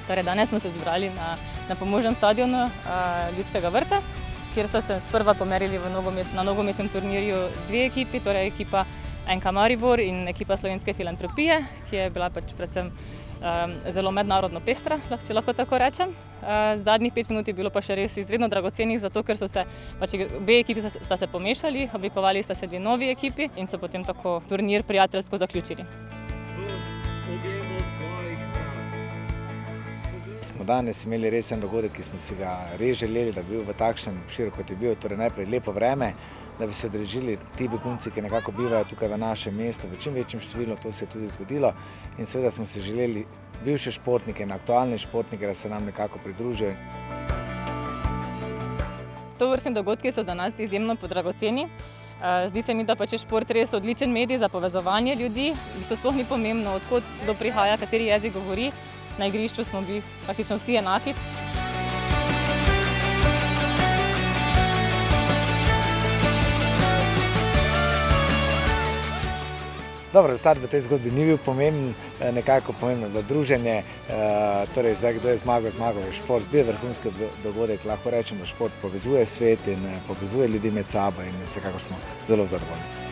Torej, danes smo se zbrali na pomožnem stadionu Ljudskega vrta, kjer so se sprva pomerili na nogometnem turnirju dve ekipi, torej ekipa NK Maribor in ekipa Slovenske filantropije, ki je bila pač predvsem zelo mednarodno pestra, če lahko tako rečem. Zadnjih 5 minut je bilo pa še res izredno dragocenih, zato ker so se pač obe ekipi sta se pomešali, oblikovali sta se dve novi ekipi in so potem tako turnir prijateljsko zaključili. Smo danes imeli res en dogodek, ki smo si ga res želeli, da bi bil v takšnem obširu, kot je bil. Torej najprej lepo vreme, da bi se udeležili ti begunci, ki nekako bivajo tukaj v našem mestu v čim večjem številu, to se je tudi zgodilo. In seveda smo si želeli bivše športnike in aktualne športnike, da se nam nekako pridružijo. Tovrstni dogodki so za nas izjemno dragoceni. Zdi se mi, da pač je šport res odličen medij za povezovanje ljudi. V bistvu sploh ni pomembno, od kod kdo prihaja, kateri jezik govori. Na igrišču smo bili praktično vsi enaki. Dobro, rezultat v tej zgodbi ni bil pomemben, nekako pomembno je bilo druženje, torej zdaj kdo je zmagal je šport, bil je vrhunski dogodek, lahko rečem, da šport povezuje svet in povezuje ljudi med sabo in vsekakor smo zelo zadovoljni.